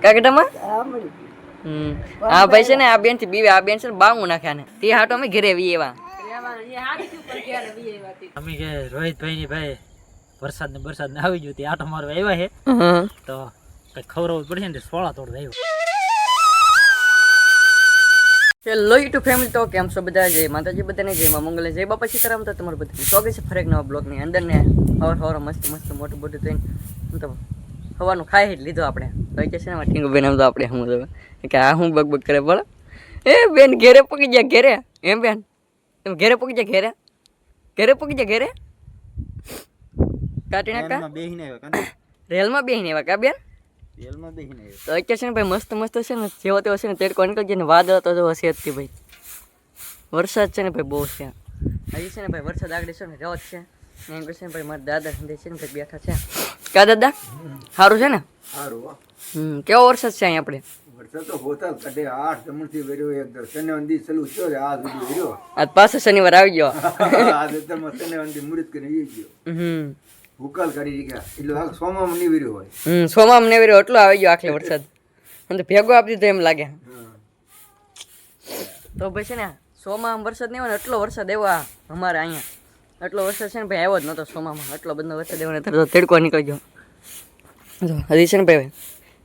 કાકડામાં આ ભાઈ છે ને આ બેન થી બીવે આ બેન છે ને બાંગું નાખ્યા ને તે હાટો અમે ઘરે વી એવા અમે કે રોહિતભાઈ ની ભાઈ વરસાદ ને આવી ગયો તે આટો મારવા આવ્યા છે તો કઈ ખવડાવવું પડશે ને 16 તોડ આવ્યો. હેલો યુટ્યુબ ફેમિલી, તો કેમ છો બધા? જય માતાજી બધાને, જય મા મંગલે, જય બાપા સીતારામ. તો તમારું બધું સ્વાગત છે ફરેક નવા બ્લોગની અંદર ને હવાર મસ્ત મોટું થઈને તો હવાનું ખાઈ લીધું આપણે. તો કે છે ને ટીંગુ બેન આમ તો આપણે શું કે આ હું બગ કરે બોલો એ બેન ઘેરે પકી ગયા ઘેરે એમ બેન તમે ઘેરે પકી જાય ઘેરે પકી જાય ઘેરે કાટી નાખા રેલમાં બેહીને આવ્યા કા બેન? તો અત્યારે છે ને ભાઈ મસ્ત છે ને જેવો તેવો છે ને તેડકો નીકળી જાય ને વાદળ તો જો હશે જ ભાઈ. વરસાદ છે ને ભાઈ બહુ છે હજી છે ને ભાઈ વરસાદ આગળ છે ને રહ્યો જ છે એમ કહે છે ને ભાઈ મારા દાદા સંદેશ છે ને ભાઈ બેઠા છે. કા દાદા સારું છે ને? કેવો વરસાદ છે અહીંયા આપણે? વરસાદ તો હોતા કટે 8 જમણથી વર્યો એકદમ શનિવારથી ચાલુ થયો છે આ સુધી વર્યો આજ પાછો શનિવાર આવી ગયો આ તો શનિવારથી મુરત કરી ગયો ભૂકાલ કરી ગયા એટલે આ સોમામાં નહીં વર્યો હોય સોમામાં નહીં વર્યો એટલો આવી ગયો આખલે વરસાદ અને ભેગો આપી દીધો એમ લાગે. તો ભાઈ છે ને સોમામાં વરસાદ નહીં હોય ને એટલો વરસાદ આવ્યો અમારે અહીંયા એટલો વરસાદ છે ને ભાઈ આવ્યો જ નહોતો સોમામાં એટલો બધો વરસાદ આવ્યો ને તો તેડકો નીકળી ગયો. હજી છે ને ભાઈ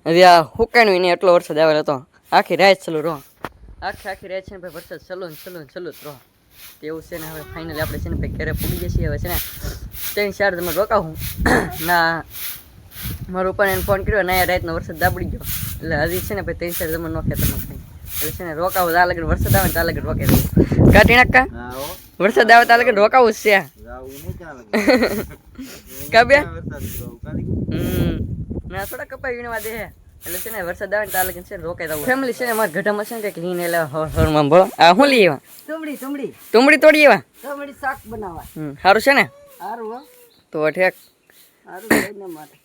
હજી આ હુકાણ્યું નહીં એટલો વરસાદ આવેલો હતો આખી રાત ચાલુ રહો આખી રાત છે ને ભાઈ વરસાદ ચાલુ જ રહો તેવું છે ને. હવે ફાઇનલી આપણે છે ને ભાઈ ઘરે પૂગી જઈએ છીએ. હવે છે ને 3-4 તમે રોકાવું ના મારા પપ્પાને એને ફોન કર્યો ના રાતનો વરસાદ દાબડી ગયો એટલે હજી છે ને ભાઈ 3-4 જમણ નો ખેતર નો થાય એટલે છે ને રોકાવું આ લગન વરસાદ આવે ને ત્યાં લગન રોકે કાઢી નાખા વરસાદ આવે ત્યાં લગન રોકાવું જ છે કા બે ના થોડા કપાઈ વીણવા દે એટલે છે ને વરસાદ આવે ને ત્યાં લગન છે ને રોકાઈ દઉં. ફેમિલી છે ને અમારા ગઢામાં છે ને કંઈક લીને એટલે હરમાં બોલો આ શું લઈ એવા તુમડી તોડી એવા શાક બનાવવા સારું છે ને? સારું તો ઠેક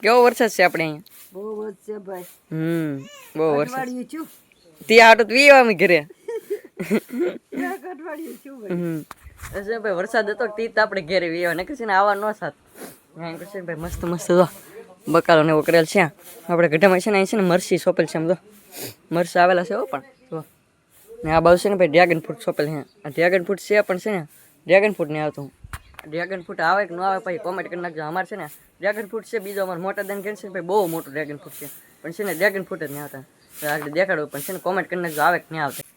કેવો વરસાદ છે આપણે અહીંયા? બહુ છે ભાઈ બહુ વરસાદ છું ત્યાં હાટો વી એવા અમે ઘરે ભાઈ વરસાદ હતો તી આપણે ઘેરે વી એવા નકર છે ને આવા નો સાથ ભાઈ મસ્ત તો બકાલો ને એવો કરેલ છે આપણે ગઢામાં છે ને અહીં છે ને મરસી સોંપેલ છે. આમ તો મરસા આવેલા છે પણ જો ને આ બાજુ છે ને ભાઈ ડ્રેગન ફ્રૂટ સોંપેલ છે. આ ડ્રેગન ફ્રૂટ છે પણ છે ને ડ્રેગન ફ્રૂટ નહીં આવતું. ડ્રેગન ફ્રૂટ આવે કે ન આવે પછી કોમેન્ટ કરી નાખજો. અમારે છે ને ડ્રેગન ફ્રૂટ છે બીજો અમારે મોટા દન છે ભાઈ બહુ મોટું ડ્રેગન ફ્રૂટ છે પણ છે ને ડ્રેગન ફ્રૂટ જ નહીં આવતા. આગળ દેખાડવું પણ છે ને કોમેન્ટ કરી નાખજો આવે કે નહીં આવતા.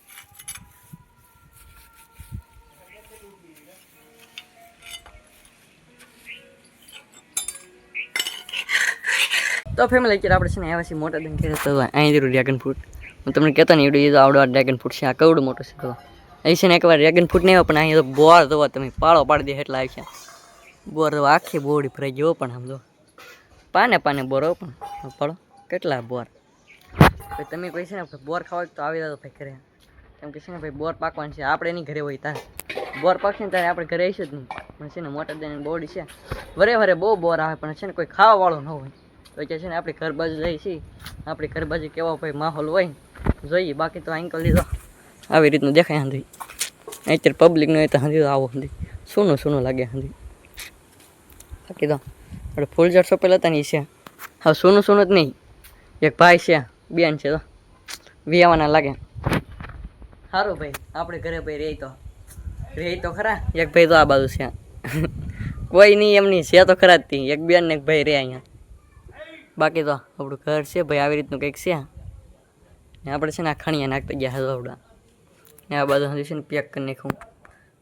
તો ફેમિલી અત્યારે આપણે છે ને આવ્યા છીએ મોટા દન ઘેરે તો અહીં જરૂર ડ્રેગન ફ્રૂટ હું તમને કહેતો ને એવડું આવડો ડ્રેગન ફ્રૂટ છે. આ કવડું મોટું છે તો અહીં છે ને એકવાર ડ્રેગન ફ્રૂટ નહીં આવે પણ અહીંયા તો બોર દવા તમે પાળો પાડી દે એટલા આવી છે બોર દવા આખી બોડી ફરાઈ ગયો પણ આમ જો પાને બોર પણ પાડો કેટલા બોર ભાઈ તમે કોઈ છે ને બોર ખાવા તો આવી જતો ભાઈ ઘરે કેમ કે છે ને ભાઈ બોર પાકવાનું છે આપણે એની ઘરે હોય તારે બોર પાકશે ને ત્યારે આપણે ઘરે આવીશ જ નહીં પણ છે ને મોટા દન બોડી છે વરે બહુ બોર આવે પણ છે ને કોઈ ખાવા વાળો ન હોય તો કે છે ને આપણે ઘર બાજુ જઈએ છીએ આપણી ઘર બાજુ કેવો ભાઈ માહોલ હોય જોઈએ બાકી તો અહીં લીધો આવી રીતનું દેખાય હંધી અત્યારે પબ્લિકનું હોય તો હંધી તો આવો હંધી સૂનું લાગે હંધી બાકી તો આપણે ફૂલઝાડ સોંપેલા હતા ને એ છે હા સૂનું જ નહીં એક ભાઈ છે બેન છે તો વિયાવાના લાગે સારું ભાઈ આપણે ઘરે ભાઈ રહી તો ખરા એક ભાઈ તો આ બાજુ છે કોઈ નહીં એમની છે તો ખરા જ તી એક બેન ને એક ભાઈ રહે અહીંયા બાકી તો આપણું ઘર છે ભાઈ આવી રીતનું કંઈક છે ને આપણે છે ને આ ખણીયા નાખતા ગયા હજવડા ને આ બાજુ છે ને પેક કરી નાખું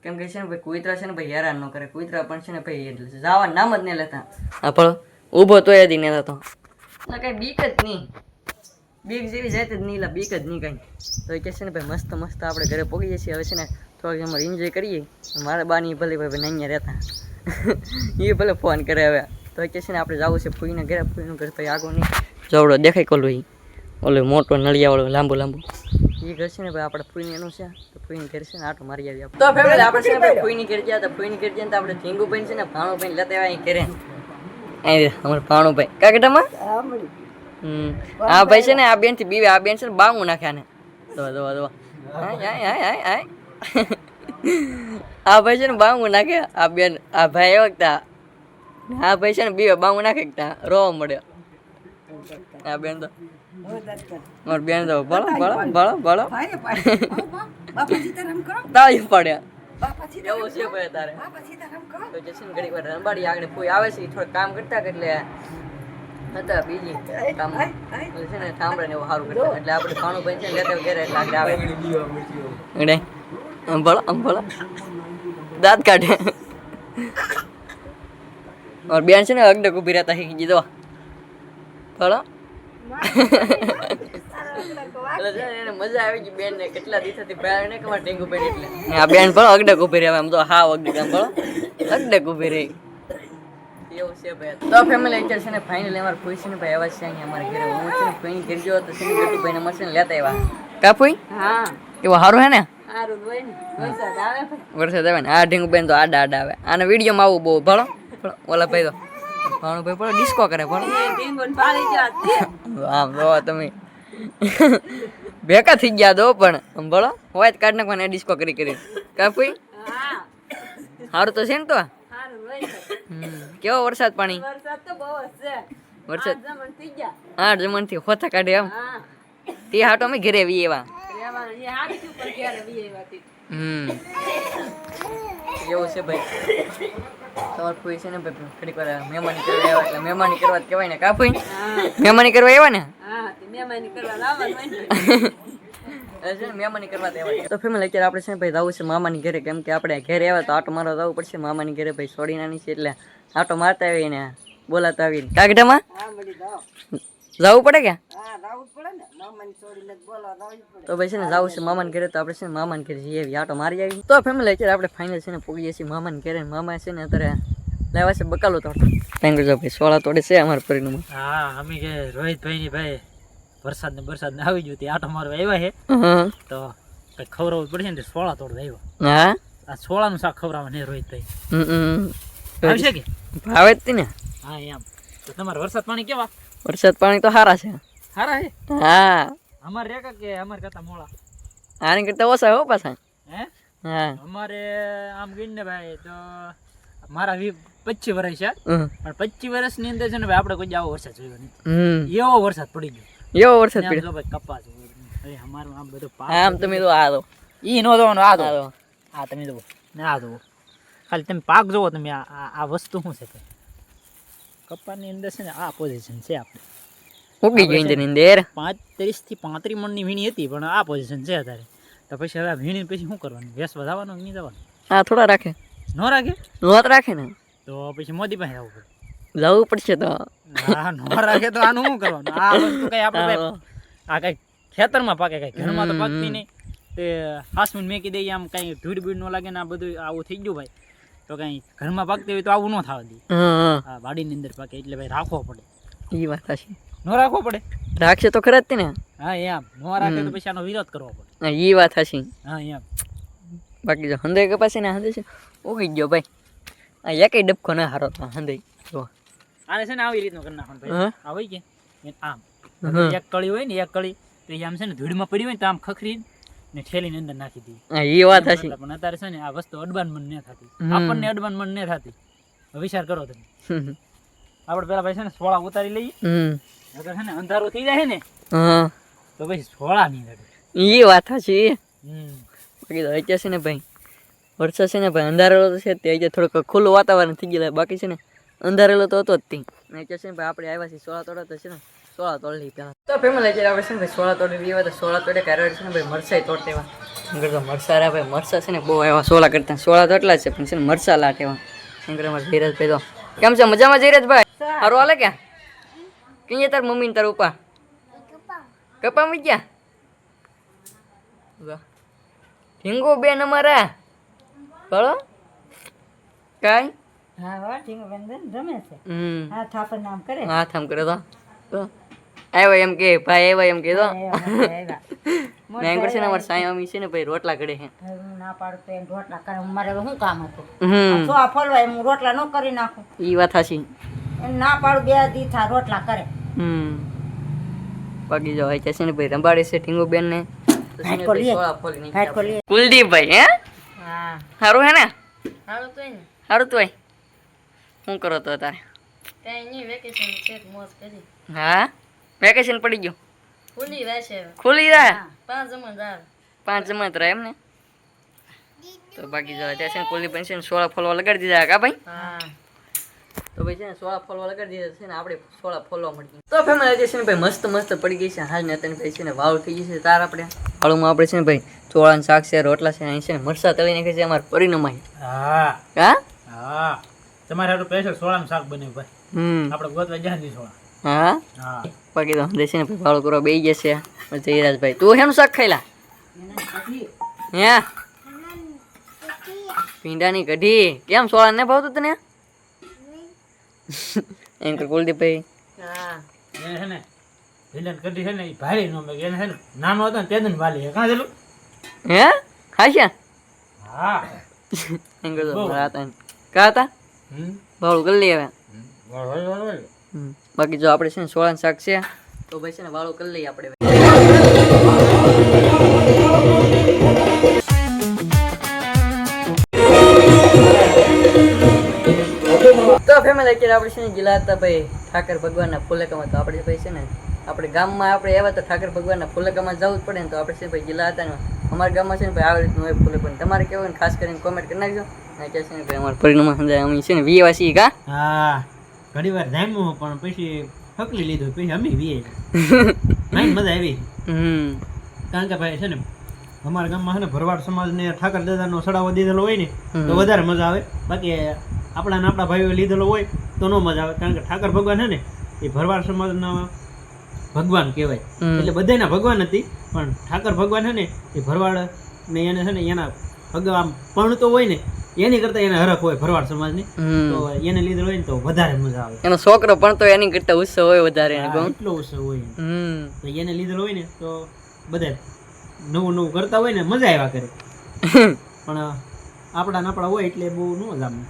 કેમ કે છે ને ભાઈ કુતરા છે ને ભાઈ હેરાન ન કરે કુતરા પણ છે ને ભાઈ જવા નામ જ નહીં લેતા હા પણ ઊભો તો એ દી નહીં લેતો એટલે કાંઈ બીક જ નહીં બીક જેવી જાય જ નહીં બીક જ નહીં કાંઈ. તો એ કહે છે ને ભાઈ મસ્ત આપણે ઘરે પહોંચી જઈએ છીએ. હવે છે ને થોડોક અમારે એન્જોય કરીએ. મારા બાની ભલે ભાઈ અહીંયા રહેતા એ ભલે ફોન કરે હવે તો કે છે ને આપણે જવું છે ફૂઈને ઘરે ફૂઈનું ઘર ભાઈ આગળ નહીં જવડો દેખાય કોલું એ ઓલું મોટો નળિયાવાળું લાંબુ એ ઘર છે ને ભાઈ આપણે ફૂઈને એનું છે તો ફૂઈને ઘર છે ને આટો મારી આવી તો ફેમિલી આપણે છે ને ભાઈ ફૂઈની ઘર ગયા તો ફૂઈની ઘર ગયા તો આપણે ઢીંગુભાઈ છે ને ભાણુભાઈ લેતા આવ્યા અહીં ઘરે અહીં અમારે ભાણુભાઈ કાકડામાં આ ભાઈ છે ને આ બેન થી બીવે આ બેન છે ને બાંગું નાખ્યા ને દો આ ભાઈ છે ને બાંગું નાખે આ બેન આ ભાઈ આવ્યા હા ભાઈ છે ને બીવે બાંગું નાખે રોવા મળ્યો આ બેન તો માર બેન તો બળો બળો બળો બળો ભાઈ ભાઈ બાપા સીતારામ કરો તાળી પડ્યા બાપા સીતારામ એવું છે ભાઈ તારે બાપા સીતારામ કરો તો જસીન ઘડીક વાર રંબાડી આગળ કોઈ આવે છે થોડું કામ કરતા કે એટલે હતા બીજી કામ એટલે છે ને ઠામડા ને એવું સારું કરતા એટલે આપણે ખાણું ભાઈ છે ને લેતા ઘેરે એટલે આગળ આવે એટલે અંબળો દાંત કાઢે ઓર બેન છે ને અગડક ઉભી રહેતા શીખી દીધો બળો એને મજા આવી ગઈ બેન ને કેટલા દિવસથી ભાઈ ને કમા ટેંગુ બેન એટલે આ બેન પણ અગડક ઉભી રહે આમ તો હા અગડક આમ બળો અગડક ઉભી રહી એવું છે ભાઈ તો ફેમિલી અત્યારે છે ને ફાઇનલી અમારે ફૂઈ છે ને ભાઈ આવા છે અહીંયા અમારે ઘરે હું છે ને ફૂઈ ઘેર ગયો તો છે ને ગટુભાઈ ને મળશે ને લેતા આવ્યા કા ફૂઈ હા એવો સારું હે ને સારું હોય ને વરસાદ આવે વરસાદ આવે ને આ ઢીંગુ બેન તો આડા આડા આવે આને વિડીયોમાં આવું બહુ ભણો ઓલા ભાઈ તો ભાણુભાઈ પડો ડિસ્કો કરે ભણો ઢીંગોન પાડી જાતી આમ જો તમે ભેકા થઈ ગયા દો પણ આમ ભણો હોય જ કાઢ નાખવાને ડિસ્કો કરી કરી કાપી હા સારું તો છે ને તો સારું હોય છે કેવો વરસાદ પાણી વરસાદ તો બહુ જ છે વરસાદ જમણ થઈ ગયા હા જમણથી હોતા કાઢે એમ હા તે હાટો અમે ઘરે વી એવા રહેવાનું એ હારી શું પર ક્યારે વી વાતી એવું છે ભાઈ તમારે કોઈ છે ને ભાઈ ઘડીક વાર મહેમાની કરવા આવ્યા એટલે મહેમાની કરવા જ કહેવાય ને કા ભાઈ હા મહેમાની કરવા આવ્યા ને હા તે મહેમાની કરવા લાવવાનું હોય ને છે ને મહેમાની કરવા દેવા તો ફેમિલી અત્યારે આપણે છે ને ભાઈ જવું છે મામાની ઘરે કેમ કે આપણે ઘરે આવ્યા તો આટો મારવા જવું પડશે મામાની ઘરે ભાઈ સોડી નાની છે એટલે આટો મારતા આવીએ ને બોલાતા આવીને કાગડામાં હા મળી જાઓ જવું પડે કે હા રાવું પડે ને મામાની છોડીને બોલવા રાવું પડે તો ભાઈ છે ને જવું છે મામાની ઘરે તો આપણે છે ને મામાની ઘરે જઈએ એવી આટો મારી આવી તો ફેમિલી અત્યારે આપણે ફાઇનલ છે ને પૂગીએ છીએ મામાની ઘરે મામા છે ને અત્યારે લેવા છે બકાલો તોડ થેન્ક યુ ભાઈ 16 તોડે છે અમારા પરિણામ હા અમે કે રોહિતભાઈ ની ભાઈ વરસાદ ને આવી ગયો આટો મારવા આવ્યા છે હા તો કઈ ખવડાવવું પડશે ને 16 તોડ આવ્યો હા આ 16 નું શાક ખવડાવવા ને રોહિતભાઈ આવશે કે ભાવે જ તી ને હા એમ તો તમારે વરસાદ પાણી કેવા વરસાદ પાણી તો સારા છે સારા હે હા અમારે રેકા કે અમારે કરતા મોળા આની કરતા ઓછા હો પાછા હે હા અમારે આમ ગઈને ને ભાઈ તો મારા 25 વર્ષ છે પણ 25 વર્ષની અંદર છે ને ભાઈ આપણે કોઈ આવો વરસાદ જોયો નથી એવો વરસાદ પડી ગયો એવો વરસાદ આમ પડ્યો જો ભાઈ કપાસ અરે અમારું આમ બધું પાક આમ તમે તો આ દો ઈ નો જોવાનો આ દો આ દો આ તમે જુઓ ને આ જુઓ ખાલી તમે પાક જોવો તમે આ વસ્તુ શું છે કપાસની અંદર છે ને આ પોઝિશન છે આપણે ઉગી ગઈ એની અંદર 35 થી 35 મણની વીણી હતી પણ આ પોઝિશન છે અત્યારે તો પછી હવે આ વીણી પછી શું કરવાનું વેસ વધારવાનું નહીં જવાનું હા થોડા રાખે ન રાખે નોત રાખે ને તો પછી મોદી પાસે આવવું પડે જવું પડશે તો હા ન રાખે તો આનું શું કરવાનું આ વસ્તુ કઈ આપણે આ કઈ ખેતરમાં પાકે કઈ ઘરમાં તો પાકતી નહીં તે હાસમીન મેકી દઈએ આમ કઈ ધૂળ બીડ ન લાગે ને આ બધું આવું થઈ ગયું ભાઈ તો કઈ ઘરમાં પાકતી હોય તો આવું ન થવા દે હા આ વાડીની અંદર પાકે એટલે ભાઈ રાખવો પડે એ વાત હશે ન રાખવો પડે રાખશે તો ખરા જ તે ને હા એમ ન રાખે તો પછી આનો વિરોધ કરવો પડે એ વાત હશે હા એમ બાકી જો હંદે કપાસ ને હંદે છે ઉગી ગયો ભાઈ આ એકેય ડબકો ના હારો તો હંદે જો આને છે ને આવી રીતનું કરી નાખવાનું ભાઈ હા આ હોય કે આમ એક કળી હોય ને એક કળી તો એ આમ છે ને ધૂળમાં પડી હોય ને તો આમ ખખરી ને ઠેલીની અંદર નાખી દઈએ હા એ વાત હશે પણ અત્યારે છે ને આ વસ્તુ અડબાન મન ન થતી આપણને અડબાન મન ન થતી વિચાર કરો તમે આપણે પેલા ભાઈ છે ને સોળા ઉતારી લઈએ અગર છે ને અંધારું થઈ જાય ને હા તો પછી સોળા નહીં લડે એ વાત હશે બાકી તો અત્યારે છે ને ભાઈ વરસાદ છે ને ભાઈ અંધારેલો તો છે તે અત્યારે થોડુંક ખુલ્લું વાતાવરણ થઈ ગયેલું બાકી છે ને અંધારેલો તો હતો જ તે અત્યારે છે ને ભાઈ આપણે આવ્યા છીએ 16 તોડા તો છે ને 16 તોડ લઈ પહેલાં તો ફેમિલી અત્યારે આપણે છે ને ભાઈ 16 તોડી લઈએ તો 16 તોડે કારવાર છે ને ભાઈ મરચાઈ તોડતા એવા શંકર તો મરચા રહ્યા ભાઈ મરચા છે ને બહુ એવા 16 કરતા 16 તો એટલા જ છે પણ છે ને મરચા લાટ એવા શંકર અમારે ધીરજભાઈ તો કેમ છે મજામાં ધીરજભાઈ સારું હાલે ક્યાં કહીએ તાર મમ્મી ને તાર ઉપા કપા મી ગયા ઢીંગો બેન અમારા બળો કાઈ હા હો ઢીંગો બંધન રમે છે હા થાપર નામ કરે હા થામ કરે તો આવ્યો એમ કે ભાઈ આવ્યો એમ કે તો મેં કરશે ને અમારે સાઈ મમ્મી છે ને ભાઈ રોટલા ઘડે છે હું ના પાડું તો એમ રોટલા કરે મારે શું કામ હતું સો ફોલવાય હું રોટલા ન કરી નાખું ઈ વાત હાચી એમ ના પાડું 2 દી થા રોટલા કરે પગી જો છે ને ભાઈ રંબાડે છે ઢીંગો બેન ને કુલદીપભાઈ હે હા સારું હે ને હાલો તો ને સારું તો શું કરો તો તારે કઈ નહીં વેકેશન છે મોજ કરી હા વેકેશન પડી ગયું ખુલી જાય હા. 5 જમત રહે એમ ને તો બાકી જો ત્યાં છે ને કોલી પણ છે ને 16 ફોલવા લગાડી દીધા કા ભાઈ તો ભાઈ છે ને 16 ફોલવા લગાડી દીધા છે ને આપણે 16 ફોલવા મળી તો ફેમિલી આજે છે ને ભાઈ મસ્ત મસ્ત પડી ગઈ છે હાલ ને અત્યારે ભાઈ છે ને વાવ થઈ ગઈ છે તાર આપણે વાળુમાં આપણે છે ને ભાઈ ચોળાનું શાક છે રોટલા છે અહીં છે ને મરસા તળી નાખે છે અમારે પરિણમાય હા હા હા તમારે હારું સ્પેશિયલ સોળાનું શાક બન્યું ભાઈ આપણે ગોતવા જ્યાં નહીં સોળા હા હા બાકી તો દેશે ને ભાઈ વાળો કરવા બેસી જશે જયરાજભાઈ તું હેનું શાક ખાઈલા હે ભીંડાની કઢી કેમ સોળા ને ભાવતું તને એમ કે કુલદીપભાઈ એને છે ને વિલન કઢી છે ને એ ભારી નો મેં એને છે ને નાનો હતો ને તે દિન વાલી કાં જેલું હે ખાઈશા હા એમ કરતો હતા કા હતા ભાવડું કરી લઈએ હવે બાકી જો આપણે છે ને સોળાનું શાક છે તો ભાઈ છે ને વાળું કરી લઈએ આપણે તો ફેમિલી અત્યારે આપણે છે ને ગયેલા હતા ભાઈ ઠાકર ભગવાનના ફુલેકામાં તો આપણે ભાઈ છે ને આપણે ગામમાં આપણે આવ્યા તો ઠાકર ભગવાનના ફુલેકામાં જવું જ પડે ને તો આપણે છે ભાઈ ગયેલા હતા ને અમારા ગામમાં છે ને ભાઈ આવી રીતનું હોય ફુલેકું તમારે કેવું ને ખાસ કરીને કોમેન્ટ કરી નાખજો અને કે છે ને ભાઈ અમારા પરિણામ સમજાય અમે છે ને વીવાસી કા હા ઘણી વાર જામ્યું પણ પછી હકલી લીધું પછી અમે વીએ મજા આવી કારણ કે ભાઈ છે ને અમારા ગામમાં છે ને ભરવાડ સમાજને ઠાકર દાદાનો સડાવો દીધેલો હોય ને તો વધારે મજા આવે બાકી આપણા ભાઈઓ લીધેલો હોય તો ન મજા આવે કારણ કે ઠાકર ભગવાન છે ને એ ભરવાડ સમાજના ભગવાન કહેવાય એટલે બધાના ભગવાન હતી પણ ઠાકર ભગવાન છે ને એ ભરવાડ ને એને છે ને એના ભગવાન પણતો હોય ને એની કરતા એને હરખ હોય ભરવાડ સમાજની તો એને લીધેલો હોય ને તો વધારે મજા આવે એનો છોકરો પણ તો એની કરતા ઉત્સવ હોય વધારે એટલો ઉત્સવ હોય તો એને લીધેલો હોય ને તો બધા નવું કરતા હોય ને મજા આવ્યા કરે પણ આપણા હોય એટલે બહુ ન જામે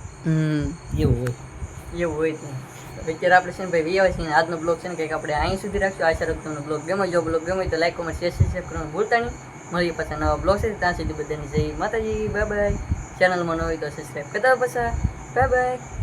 એવું હોય અત્યારે આપણે છે ને ભાઈ વિયાવે છે આજનો બ્લોગ છે ને કંઈક આપણે અહીં સુધી રાખશું આશા રાખું તમને બ્લોગ ગમે જો બ્લોગ ગમે તો લાઈક કોમેન્ટ શેર સબસ્ક્રાઈબ કરવાનું ભૂલતા નહીં મળીએ પાછા નવા બ્લોગ છે ત્યાં સુધી બધાની જય માતાજી બાય બાય ચેનલમાં ન હોય તો સબસ્ક્રાઈબ કરતા પાછા બાય બાય